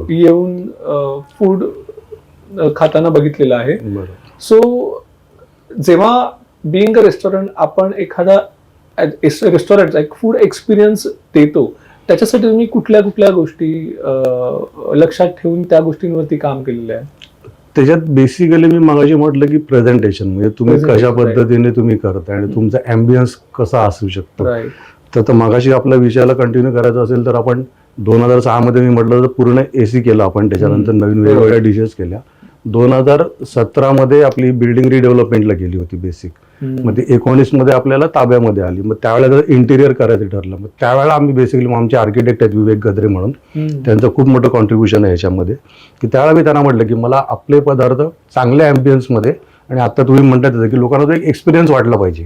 येऊन फूड खाताना बघितलेलं आहे. सो जेव्हा बिईंग अ रेस्टॉरंट आपण एखादा रेस्टॉरंटचा एक फूड एक्सपिरियन्स देतो, त्याच्यासाठी तुम्ही कुठल्या कुठल्या गोष्टी लक्षात ठेवून त्या गोष्टींवरती काम केलेलं आहे? त्याच्यात बेसिकली मी मगाशी म्हटलं की प्रेझेंटेशन, म्हणजे तुम्ही कशा पद्धतीने तुम्ही करताय आणि तुमचा अँबियन्स कसा असू शकतो. तर मगाशी आपल्या विषयाला कंटिन्यू करायचं असेल तर आपण 2006 मध्ये मी म्हटलं तर पूर्ण AC केलं आपण, त्याच्यानंतर नवीन वेगवेगळ्या डिशेस केल्या. 2017 मध्ये आपली बिल्डिंग रिडेव्हलपमेंटला गेली होती बेसिक. मग ती 19 मध्ये आपल्याला ताब्यामध्ये आली. मग त्यावेळेला इंटिरियर करायचं ठरलं. मग त्यावेळेला आम्ही बेसिकली आमचे आर्किटेक्ट आहेत विवेक गद्रे म्हणून, त्यांचं खूप मोठं कॉन्ट्रीब्युशन आहे याच्यामध्ये. की त्यावेळेला मी त्यांना म्हटलं की मला आपले पदार्थ चांगल्या अँबियन्समध्ये आणि आता तुम्ही म्हणतात की लोकांना तो एक एक्सपिरियन्स वाटला पाहिजे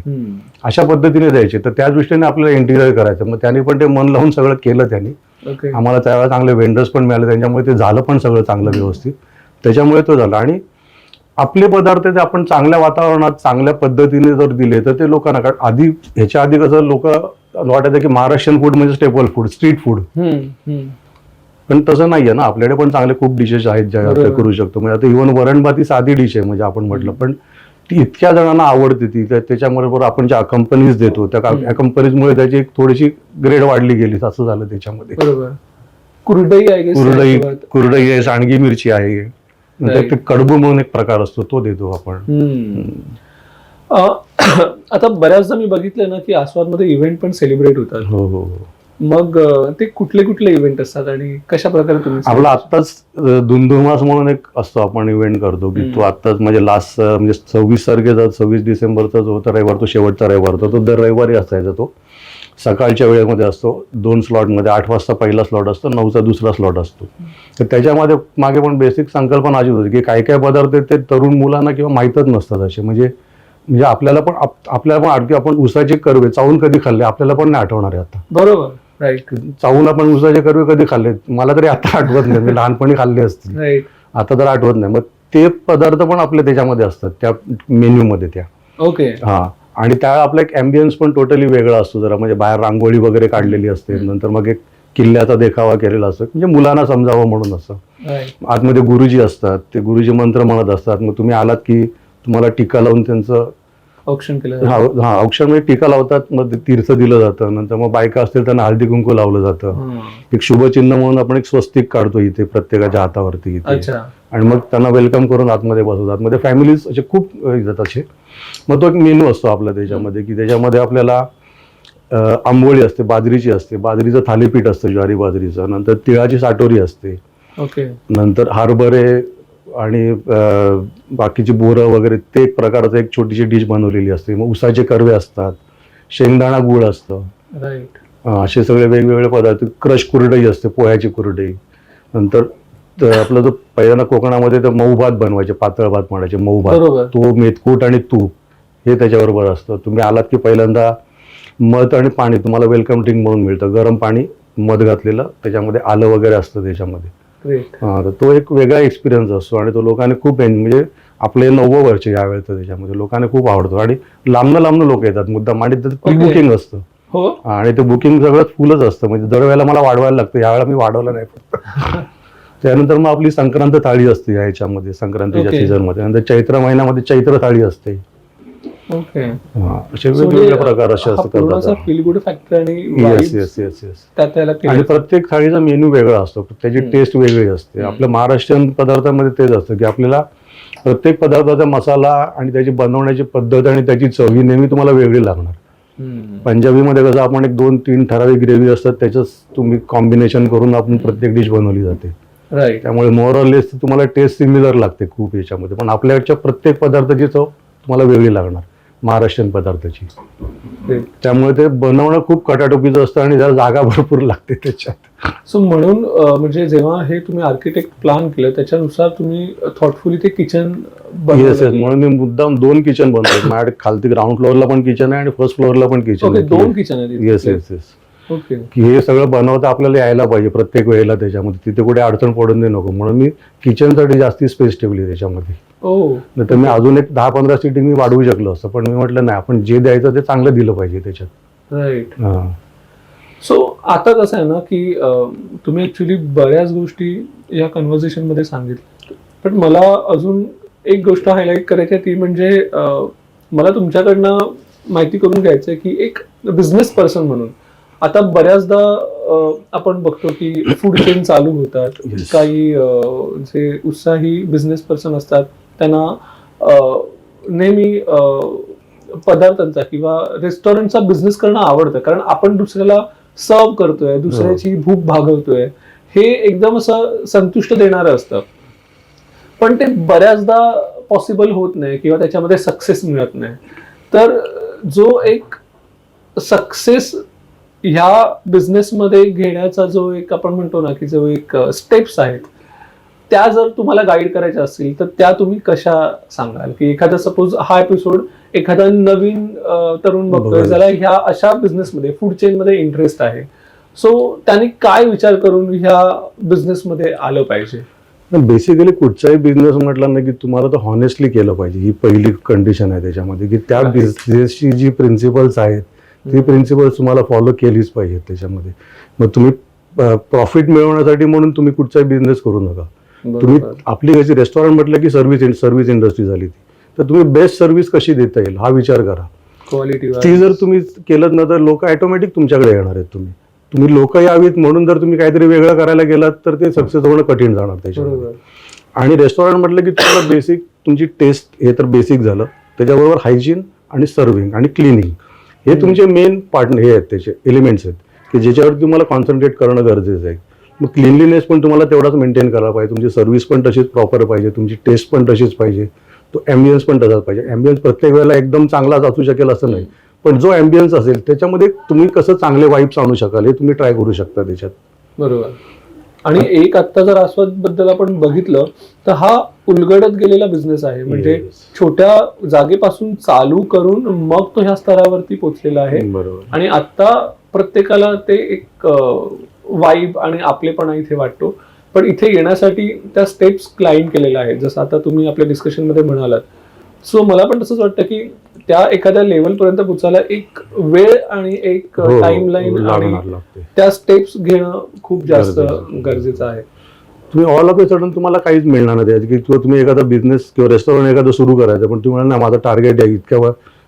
अशा पद्धतीने द्यायचे. तर त्याच दृष्टीने आपल्याला इंटिरियर करायचं. मग त्यांनी पण ते मन लावून सगळं केलं त्यांनी. आम्हाला त्यावेळेला चांगले वेंडर्स पण मिळाले, त्यांच्यामुळे ते झालं पण सगळं चांगलं व्यवस्थित. त्याच्यामुळे तो झाला. आणि आपले पदार्थ ते आपण चांगल्या वातावरणात चांगल्या पद्धतीने जर दिले तर ते लोकांना, कारण ह्याच्या आधी कसं लोक वाटायचं की महाराष्ट्रीयन फूड म्हणजे स्टेपल फूड, स्ट्रीट फूड. पण तसं नाहीये ना, आपल्याकडे पण चांगले खूप डिशेस आहेत ज्या आपण करू शकतो. म्हणजे आता इव्हन वरण भात ही साधी डिश आहे म्हणजे आपण म्हटलं, पण ती इतक्या जणांना आवडते ती. त्याच्याबरोबर आपण ज्या कंपनीज देतो त्या कंपनीजमुळे त्याची एक थोडीशी ग्रेड वाढली गेली, असं झालं त्याच्यामध्ये. कुरडई आहे, सांडगी मिरची आहे, ते कडबू म्हणून एक प्रकार असतो तो देतो आपण. आता बऱ्याचदा मी बघितलंय ना की आस्वादमध्ये इव्हेंट पण सेलिब्रेट होतात. हो हो. मग ते कुठले कुठले इव्हेंट असतात आणि कशा प्रकारे तुम्ही? आपला आत्ताच धुंधुमास म्हणून एक असतो, आपण इव्हेंट करतो की तो आत्ताच म्हणजे लास्ट म्हणजे 26 तारखेचा 26 डिसेंबरचा जो होता रविवार, तो शेवटचा रविवार होता. तो दर रविवारी असायचा. तो सकाळच्या वेळेमध्ये असतो 2 स्लॉटमध्ये. 8 वाजता पहिला स्लॉट असतो, 9चा दुसरा स्लॉट असतो. तर त्याच्यामध्ये मागे पण बेसिक संकल्पना अशी होती की काय काय पदार्थ ते तरुण मुलांना किंवा माहीतच नसतात असे. म्हणजे आपल्याला पण आपण उसाचे कर्वे चावून कधी खाल्ले आपल्याला पण नाही आठवणार आहे आता. बरोबर. राईट. चावून आपण उसाचे कर्वे कधी खाल्ले मला तरी आता आठवत नाही. मी लहानपणी खाल्ले असतील, आता तर आठवत नाही. मग ते पदार्थ पण आपले त्याच्यामध्ये असतात त्या मेन्यूमध्ये त्या. ओके. हा. आणि त्यावेळेला आपला एक अँबियन्स पण टोटली वेगळा असतो जरा. म्हणजे बाहेर रांगोळी वगैरे काढलेली असते, नंतर मग एक किल्ल्याचा देखावा केलेला असतो म्हणजे मुलांना समजावं म्हणून असं. आतमध्ये गुरुजी असतात, ते गुरुजी मंत्र म्हणत असतात. मग तुम्ही आलात की तुम्हाला टीका लावून त्यांचं औक्षण केलं. हा औक्षण म्हणजे टीका लावतात, मग तीर्थ दिलं जातं. नंतर मग बायका असतील त्यांना हळदी कुंकू लावलं जातं. एक शुभचिन्ह म्हणून आपण एक स्वस्तिक काढतो इथे प्रत्येकाच्या हातावरती इथे. आणि मग त्यांना वेलकम करून आतमध्ये बसवतात. मध्ये फॅमिलीज असे खूप येतात असे. मग तो एक मेनू असतो आपला त्याच्यामध्ये की त्याच्यामध्ये आपल्याला आंबोळी असते, बाजरीची असते, बाजरीचं थालीपीठ असतं ज्वारी बाजरीचं, नंतर तिळाची साटोरी असते, नंतर हरभरे आणि बाकीची बोरं वगैरे ते एक प्रकारचं एक छोटीशी डिश बनवलेली असते. मग उसाचे कर्वे असतात, शेंगदाणा गुळ असतं. असे सगळे वेगवेगळे पदार्थ. क्रश कुरडई असते, पोह्याची कुरडई. नंतर आपला जो पहिल्यांदा कोकणामध्ये तर मऊ भात बनवायचे, पातळ भात म्हणायचे, मऊ भात. तो मेथकूट आणि तूप हे त्याच्याबरोबर असतं. तुम्ही आलात की पहिल्यांदा मध आणि पाणी तुम्हाला वेलकम ड्रिंक म्हणून मिळतं. गरम पाणी, मध घातलेलं, त्याच्यामध्ये आलं वगैरे असतं त्याच्यामध्ये. तर तो एक वेगळा एक्सपिरियन्स असतो आणि तो लोकांनी खूप म्हणजे आपले 90 वर्ष यावेळेचं त्याच्यामध्ये लोकांना खूप आवडतो. आणि लांबनं लोक येतात मुद्दाम. आणि त्याचं प्री बुकिंग असतं. आणि ते बुकिंग सगळं फुलच असतं. म्हणजे दरवेळेला मला वाढवायला लागतं, यावेळेला मी वाढवलं नाही फक्त. त्यानंतर मग आपली संक्रांत थाळी असते याच्यामध्ये, संक्रांतीच्या सीझनमध्ये. नंतर चैत्र महिन्यामध्ये चैत्र थाळी असते. असे वेगवेगळे प्रकार असे असतात. आणि प्रत्येक थाळीचा मेन्यू वेगळा असतो, त्याची टेस्ट वेगळी असते. आपल्या महाराष्ट्रीयन पदार्थामध्ये तेच असतं की आपल्याला प्रत्येक पदार्थाचा मसाला आणि त्याची बनवण्याची पद्धत आणि त्याची चव ही नेहमी तुम्हाला वेगळी लागणार. पंजाबीमध्ये कसं आपण एक 2-3 ठराविक ग्रेव्ही असतात, त्याच्याच तुम्ही कॉम्बिनेशन करून आपण प्रत्येक डिश बनवली जाते. राईट. त्यामुळे मोर ऑर लेस तुम्हाला टेस्ट सिमिलर लागते खूप याच्यामध्ये, पण आपल्याकडच्या प्रत्येक पदार्थाची चव तुम्हाला वेगळी लागणार महाराष्ट्रीयन पदार्थाची. त्यामुळे ते बनवणं खूप कटाटोपीचं असतं आणि जरा जागा भरपूर लागते त्याच्यात. सो म्हणून म्हणजे जेव्हा हे तुम्ही आर्किटेक्ट प्लॅन केलं त्याच्यानुसार तुम्ही थॉटफुली ते किचन येस येस, म्हणून मी मुद्दाम 2 किचन बनवतो. माझ्याकडे खालती ग्राउंड फ्लोअरला पण किचन आहे आणि फर्स्ट फ्लोअरला पण किचन आहे. 2 किचन आहेत. Yes yes yes. ओके. की हे सगळं बनवता आपल्याला यायला पाहिजे प्रत्येक वेळेला त्याच्यामध्ये, तिथे कुठे अडचण पडून दे नको, म्हणून मी किचनसाठी जास्ती स्पेस ठेवली त्याच्यामध्ये. नाही तर मी अजून एक 10-15 सीटिंग मी वाढवू शकलो असतं, पण मी म्हटलं नाही, आपण जे द्यायचं ते चांगलं दिलं पाहिजे त्याच्यात. राईट. सो आता कसं आहे ना की तुम्ही ऍक्च्युली बऱ्याच गोष्टी या कन्व्हर्सेशन मध्ये सांगितल्या, पण मला अजून एक गोष्ट हायलाईट करायची आहे, ती म्हणजे मला तुमच्याकडनं माहिती करून घ्यायचं आहे की एक बिझनेस पर्सन म्हणून आता बऱ्याचदा आपण बघतो की फूड चेन चालू होतात. काही जे उत्साही बिझनेस पर्सन असतात त्यांना नेहमी पदार्थांचा किंवा रेस्टॉरंटचा बिझनेस करणं आवडतं, कारण आपण दुसऱ्याला सर्व करतोय, दुसऱ्याची भूक भागवतोय, हे एकदम असं संतुष्ट देणारं असतं. पण ते बऱ्याचदा पॉसिबल होत नाही किंवा त्याच्यामध्ये सक्सेस मिळत नाही. तर जो एक सक्सेस ह्या बिझनेसमध्ये घेण्याचा जो एक आपण म्हणतो ना की जो एक स्टेप्स आहेत, त्या जर तुम्हाला गाईड करायच्या असतील तर त्या तुम्ही कशा सांगाल? की एखादा सपोज हा एपिसोड एखादा नवीन तरुण बघतोय ज्याला ह्या अशा बिझनेसमध्ये फूड चेन मध्ये इंटरेस्ट आहे, सो त्यांनी काय विचार करून ह्या बिझनेसमध्ये आलं पाहिजे? बेसिकली कुठचाही बिझनेस म्हटलं ना की तुम्हाला तर हॉनेस्टली केलं पाहिजे, ही पहिली कंडिशन आहे त्याच्यामध्ये, की त्या बिझनेसची जी प्रिन्सिपल्स आहेत ती प्रिन्सिपल्स तुम्हाला फॉलो केलीच पाहिजे त्याच्यामध्ये. मग तुम्ही प्रॉफिट मिळवण्यासाठी म्हणून तुम्ही कुठचाही बिझनेस करू नका. तुम्ही आपली कशी रेस्टॉरंट म्हटलं की सर्व्हिस इंडस्ट्री झाली ती, तर तुम्ही बेस्ट सर्व्हिस कशी देता येईल हा विचार करा. क्वालिटी ती जर तुम्ही केलं ना तर लोक ऑटोमॅटिक तुमच्याकडे येणार आहेत. तुम्ही लोक यावीत म्हणून जर तुम्ही काहीतरी वेगळं करायला गेलात तर ते सक्सेस होणं कठीण जाणार त्याच्यामध्ये. आणि रेस्टॉरंट म्हटलं की तुम्हाला बेसिक तुमची टेस्ट हे तर बेसिक झालं, त्याच्याबरोबर हायजीन आणि सर्व्हिंग आणि क्लिनिंग हे तुमचे मेन पार्ट हे आहेत, त्याचे एलिमेंट्स आहेत की ज्याच्यावरती तुम्हाला कॉन्सन्ट्रेट करणं गरजेचं आहे. मग क्लिनलीनेस पण तुम्हाला तेवढाच मेंटेन करायला पाहिजे, तुमची सर्व्हिस पण तशीच प्रॉपर पाहिजे, तुमची टेस्ट पण तशीच पाहिजे, तो ॲम्बियन्स पण तसाच पाहिजे. ॲम्बियन्स प्रत्येक वेळेला एकदम चांगलाच असू शकेल असं नाही, पण जो ॲम्बियन्स असेल त्याच्यामध्ये तुम्ही कसं चांगले वाईब्स आणू शकाल हे तुम्ही ट्राय करू शकता त्याच्यात. बरोबर. आणि एक आत्ता जर आस्वाद बद्दल आपण बघितलं तर हा उलगडत गेलेला बिझनेस आहे, म्हणजे छोट्या जागेपासून चालू करून मग तो ह्या स्तरावरती पोहोचलेला आहे. बरोबर. आणि आता प्रत्येकाला ते एक वाईब आणि आपलेपणा इथे वाटतो, पण इथे येण्यासाठी त्या स्टेप्स क्लाइंब केलेल्या आहेत, जसं आता तुम्ही आपल्या डिस्कशन मध्ये म्हणालात. सो मला पण तसंच वाटतं की त्या एखाद्या लेवल पर्यंत पोहोचायला एक वेळ आणि एक टाइमलाईन आणि त्या स्टेप्स घेणं खूप जास्त गरजेचं आहे. तुम्ही ऑल ऑफ ए सडन तुम्हाला काहीच मिळणार नाही की तुम्ही एखादा बिझनेस किंवा रेस्टॉरंट एखादं सुरू करायचं, पण तुम्ही म्हणा माझं टार्गेट आहे इतक्या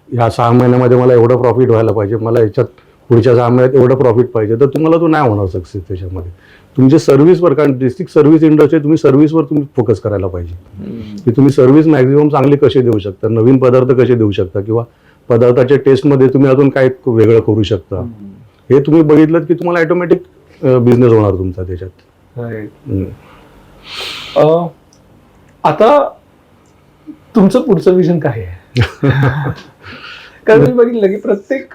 ह्या 6 महिन्यामध्ये मला एवढं प्रॉफिट व्हायला पाहिजे, मला याच्यात पुढच्या 6 महिन्यात एवढं प्रॉफिट पाहिजे, तर तुम्हाला तो नाही होणार सक्सेस त्याच्यामध्ये. तुमच्या सर्व्हिसवर, कारण बेसिक सर्व्हिस इंडस्ट्री तुम्ही सर्व्हिसवर तुम्ही फोकस करायला पाहिजे की तुम्ही सर्व्हिस मॅक्झिमम चांगली कशी देऊ शकता, नवीन पदार्थ कसे देऊ शकता किंवा पदार्थाच्या टेस्टमध्ये तुम्ही अजून काय वेगळं करू शकता, हे तुम्ही बघितलं की तुम्हाला ऑटोमॅटिक बिझनेस होणार तुमचा त्याच्यात. आता तुमचं पुढचं विजन काय आहे? कारण मी बघितलं की प्रत्येक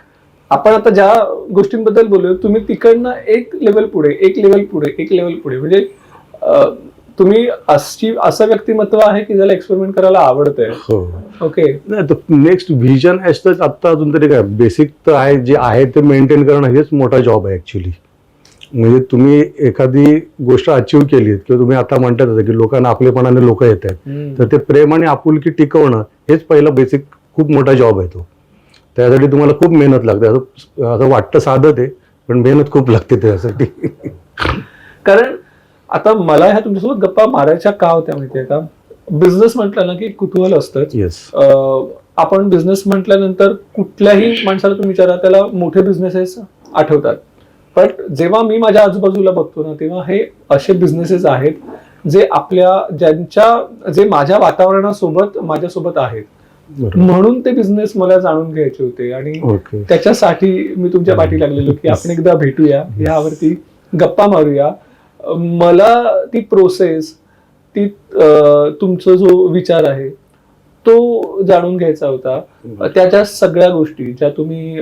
आपण आता ज्या गोष्टींबद्दल बोललो तुम्ही तिकडनं एक लेवल पुढे म्हणजे तुम्ही असं व्यक्तिमत्व आहे की ज्याला एक्सपेरिमेंट करायला आवडतंय. ओके. नेक्स्ट व्हिजन असतं आता अजून तरी काय बेसिक तर आहे, जे आहे ते मेंटेन करणं हेच मोठा जॉब आहे ऍक्च्युली. म्हणजे तुम्ही एखादी गोष्ट अचीव्ह केली किंवा तुम्ही आता म्हणतात की लोकांना आपलेपणाने लोक येत आहेत, तर ते प्रेम आणि आपुलकी टिकवणं हेच पहिलं बेसिक खूप मोठा जॉब आहे तो. त्यासाठी तुम्हाला खूप मेहनत लागते. असं वाटतं साधं ते, पण मेहनत खूप लागते त्यासाठी. कारण आता मला ह्या तुमच्यासोबत गप्पा मारायच्या का होत्या माहितीये का? बिझनेस म्हटलं ना की कुतूहल असतंच. आपण बिझनेस म्हटल्यानंतर कुठल्याही माणसाला तुम्ही विचारा त्याला मोठे बिझनेसेस आठवतात, पण जेव्हा मी माझ्या आजूबाजूला बघतो ना तेव्हा हे असे बिझनेसेस आहेत जे जे माझ्या वातावरणासोबत माझ्यासोबत आहेत. बरोबर. म्हणून ते बिझनेस मला जाणून घ्यायचे होते आणि ओके. त्याच्यासाठी मी तुमच्या पाठी लागलेलो की आपण एकदा भेटूया, यावरती गप्पा मारूया. मला ती प्रोसेस, ती तुमचा जो विचार आहे तो जाणून घ्यायचा होता. त्याच्या सगळ्या गोष्टी ज्या तुम्ही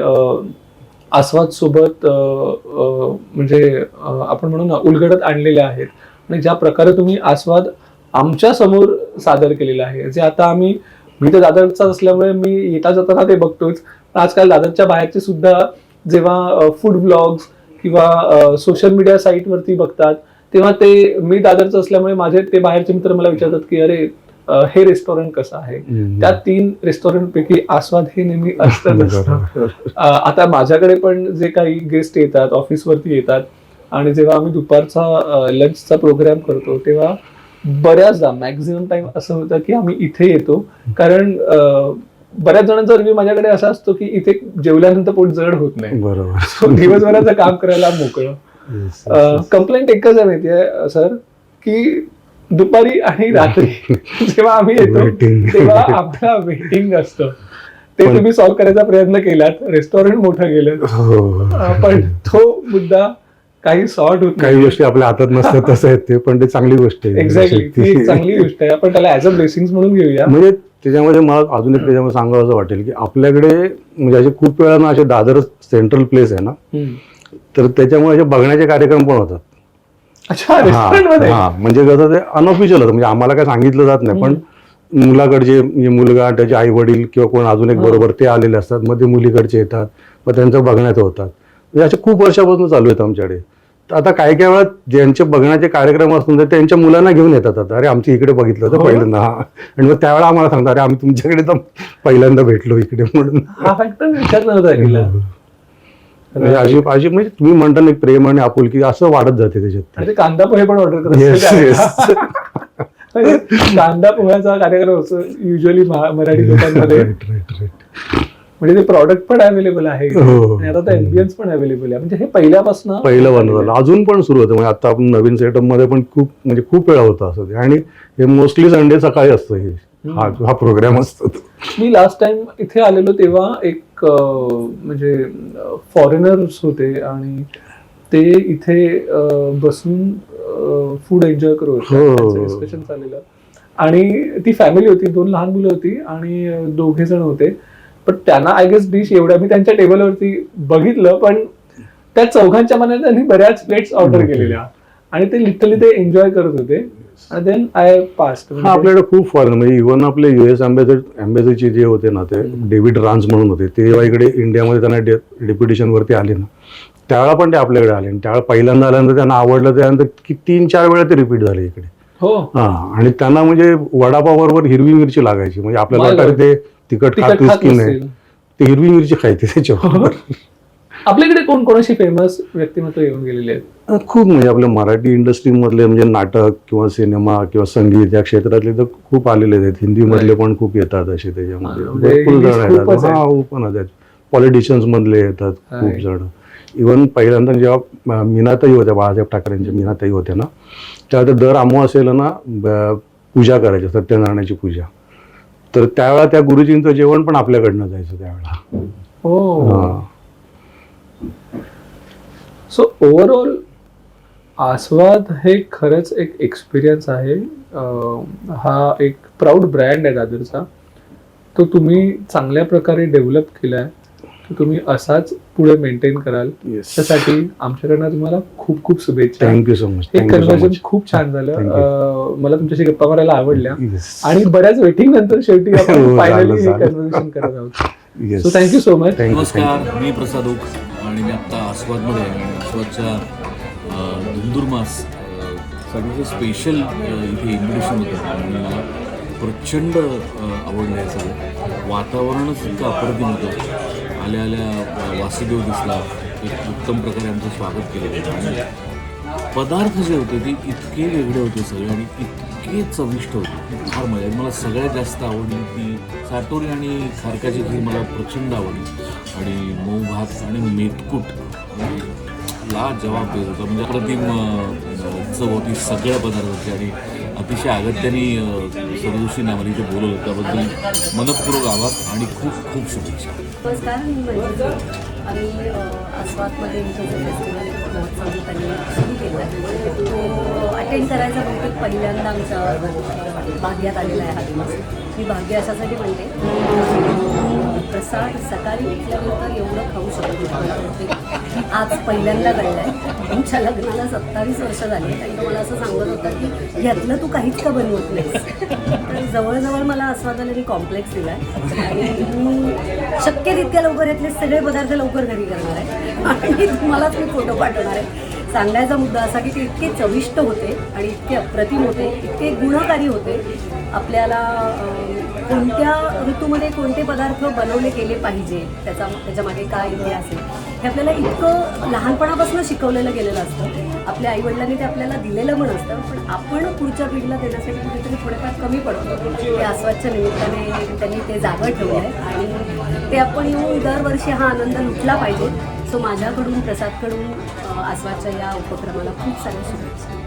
आस्वाद सोबत म्हणजे आपण म्हणू ना उलगडत आणलेल्या आहेत आणि ज्या प्रकारे तुम्ही आस्वाद आमच्या समोर सादर केलेला आहे, जे आता मी तर दादरचा असल्यामुळे मी येता जाताना ते बघतोच. आजकाल दादरच्या बाहेरचे सुद्धा जेव्हा फूड ब्लॉग्स किंवा सोशल मीडिया साईटवरती बघतात तेव्हा ते, मी दादरचं असल्यामुळे माझे ते बाहेरचे मित्र मला विचारतात की अरे हे रेस्टॉरंट कसं आहे. त्या 3 रेस्टॉरंट पैकी आस्वाद हे नेहमी असतं. आता माझ्याकडे पण जे काही गेस्ट येतात, ऑफिसवरती येतात आणि जेव्हा आम्ही दुपारचा लंचचा प्रोग्राम करतो तेव्हा बऱ्याचदा मॅक्झिमम टाइम असं होतं की आम्ही इथे येतो, कारण बऱ्याच जणांचा रिव्ह्यू माझ्याकडे असा असतो की इथे जेवल्यानंतर पोट जड होत नाही. बरोबर. दिवसभराचं काम करायला मोकळं. कंप्लेंट एकच आहे माहितीये सर, की दुपारी आणि रात्री जेव्हा आम्ही येतो तेव्हा आम्हाला वेटिंग असतं. ते तुम्ही सॉल्व्ह करायचा प्रयत्न केलात, रेस्टॉरंट मोठं गेलं, पण तो मुद्दा काही सॉर्ट होत काही गोष्टी आपल्या हातात नसतात तसं आहेत ते, पण ते चांगली गोष्ट आहे. एक्झॅक्टली, ती एक चांगली गोष्ट आहे. आपण त्याला ऍज अ ब्लेसिंग म्हणून घेऊया. म्हणजे त्याच्यामध्ये मला अजून एक त्याच्यामध्ये सांगावं असं वाटेल की आपल्याकडे म्हणजे असे खूप वेळा ना असे दादर सेंट्रल प्लेस आहे ना, तर त्याच्यामुळे असे बघण्याचे कार्यक्रम पण होतात. अच्छा, रेस्टॉरंटमध्ये? हा, म्हणजे कसं ते अनऑफिशियल होतं, म्हणजे आम्हाला काय सांगितलं जात नाही, पण मुलाकडचे मुलगा, त्याचे आई वडील किंवा कोण अजून एक बरोबर ते आलेले असतात, मग ते मुलीकडचे येतात, मग त्यांचं बघण्याचं होतात. म्हणजे असे खूप वर्षापासून चालू आहेत आमच्याकडे. तर आता काही काही वेळा ज्यांचे बघण्याचे कार्यक्रम असतात त्यांच्या मुलांना घेऊन येतात. आता अरे आमच्या इकडे बघितलं होतं पहिल्यांदा, आणि मग त्यावेळेला आम्हाला सांगतात अरे आम्ही तुमच्याकडे तर पहिल्यांदा भेटलो इकडे म्हणून. हा फॅक्टर विचार नव्हता. म्हणजे अशी म्हणजे तुम्ही म्हणता ना प्रेम आणि आपुलकी असं वाढत जाते त्याच्यात. ते कांदा पोहे पण ऑर्डर करतात. कांदा पोह्याचा कार्यक्रम असतो युजली मराठी लोकांमध्ये. म्हणजे ते प्रॉडक्ट पण अवेलेबल आहे आणि आता एम्बियन्स पण अवेलेबल आहे. म्हणजे हे पहिलं बनवलं, अजून पण सुरू होतं. म्हणजे आता आपण नवीन सेटअप मध्ये पण खूप वेळा होतं असं ते, आणि हे मोस्टली संडे सकाळी असतं हे हा प्रोग्राम असतो. मी लास्ट टाइम इथे आलेलो तेव्हा एक म्हणजे फॉरेनर्स होते आणि ते इथे बसून फूड एन्जॉय करत होते. डिस्कशन चाललेलं आणि ती फॅमिली होती, 2 लहान मुलं होती आणि 2 जण होते. पण त्यांना आय गेस डिश एवढ्या मी त्यांच्या टेबलवरती बघितलं, पण त्या 4घांच्या मनात त्यांनी बऱ्याच प्लेट्स ऑर्डर केलेल्या आणि ते लिटरली ते एन्जॉय करत होते. आणि देन आय पास्ट. आपल्याकडे खूप फॉरेन, म्हणजे इव्हन आपले US एम्बेसीचे जे होते ना, ते डेव्हिड रान्स म्हणून होते, ते जेव्हा इकडे इंडियामध्ये त्यांना डेप्युटेशन वरती आले ना, त्यावेळेला पण ते आपल्याकडे आले आणि त्यावेळेला पहिल्यांदा आल्यानंतर त्यांना आवडलं. त्यानंतर की 3-4 वेळा ते रिपीट झाले इकडे. हो, हा, आणि त्यांना म्हणजे वडापाव बरोबर हिरवी मिरची लागायची. म्हणजे आपल्याला ते तिखट खातोस की नाही, ते हिरवी मिरची खायचे त्याच्यावर. आपल्याकडे कोणाशी फेमस व्यक्तिमत्व येऊन गेलेले आहेत? खूप, म्हणजे आपल्या मराठी इंडस्ट्रीमधले, म्हणजे नाटक किंवा सिनेमा किंवा संगीत या क्षेत्रातले तर खूप आलेले आहेत. हिंदी मधले पण खूप येतात असे त्याच्यामध्ये, भरपूर जण येतात. हा, पण आहेत. पॉलिटिशियन्स मधले येतात खूप जण. इव्हन पहिल्यांदा जेव्हा मीनाताई होत्या, बाळासाहेब ठाकरेंच्या मीनाताई होत्या ना, त्यावेळेला दर अमावास्येला ना पूजा करायची, सत्यनारायणाची पूजा. तर त्यावेळेला त्या गुरुजींचं जेवण पण आपल्याकडनं जायचं त्यावेळेला. हो. सो ओव्हरऑल आस्वाद हे खरंच एक एक्सपिरियन्स आहे. हा एक प्राऊड ब्रँड आहे दादरचा. तो तुम्ही चांगल्या प्रकारे डेव्हलप केलाय, तुम्ही असाच पुढे मेंटेन कराल. त्यासाठी आमच्याकडनं तुम्हाला खूप खूप शुभेच्छा. Thank you so much. हे कन्व्हर्सेशन खूप छान झालं. मला तुमच्याशी गप्पा मारायला आवडल्या आणि बऱ्याच वेटिंग नंतर शेवटी आपण फायनली हे कन्व्हर्सेशन करत आहोत. So thank you so much. नमस्कार, मी प्रसाद ओक आणि मी आत्ता आस्वादमध्ये आहे. आणि आस्वादच्या धुंदुरमास साठी स्पेशल इथे इन्व्हिटेशन होतं आणि मला प्रचंड आवडलं आहे. सगळं वातावरणच इतकं अप्रतिम होतं. आल्या आल्या वासुदेव दिसला, एक उत्तम प्रकारे आमचं स्वागत केलं आणि पदार्थ जे होते ते इतके वेगळे होते सगळे आणि इतके चविष्ट होते. फार मजा. मला सगळ्यात जास्त आवडली ती साटोरी आणि खारकाची खीर मला प्रचंड आवडली आणि मऊ भात आणि मेतकूट ला जवाब देत होता. म्हणजे अप्रतिम चव होती सगळ्या पदार्थाची आणि अतिशय अगत्याने सदोषीने आम्हाला इथे बोलवलं त्याबद्दल मनपूर्वक आभार आणि खूप खूप शुभेच्छा. नमस्कार, मी मंजू. आम्ही आस्वादमध्ये जो फेस्टिवल महोत्सव जो त्यांनी सुरू केला आहे तो अटेंड करायचा बहुतेक पहिल्यांदा आमच्या भाग्यात आलेला आहे हा दिवस. मी भाग्य अशासाठी म्हणते प्रसाद सकाळी उठल्यानंतर एवढं खाऊ शकतो मला वाटते आज पहिल्यांदा कळलं आहे. आमच्या लग्नाला 27 वर्ष झाली आणि तो मला असं सांगत होता की यातलं तू काहीच का बनवत नाहीस. तर जवळजवळ मला आस्वादाने कॉम्प्लेक्स दिला आहे आणि मी शक्य तितक्या लवकर यातले सगळे पदार्थ लवकर घरी करणार आहे आणि तुम्हालाच मी फोटो पाठवणार आहे. सांगायचा मुद्दा असा की ते इतके चविष्ट होते आणि इतके अप्रतिम होते, इतके गुणकारी होते. आपल्याला कोणत्या ऋतूमध्ये कोणते पदार्थ बनवले गेले पाहिजे त्याच्यामागे काय इतिहास आहे हे आपल्याला इतकं लहानपणापासून शिकवलेलं गेलेलं असतं. आपल्या आईवडिलांनी ते आपल्याला दिलेलं पण असतं, पण आपण पुढच्या पिढीला देण्यासाठी कुठेतरी थोडेफार कमी पडतो. ते आस्वादच्या निमित्ताने त्यांनी ते जागा ठेवलं आहे आणि ते आपण येऊन दरवर्षी हा आनंद लुटला पाहिजे. सो माझ्याकडून प्रसादकडून आस्वादच्या या उपक्रमाला खूप साऱ्या शुभेच्छा.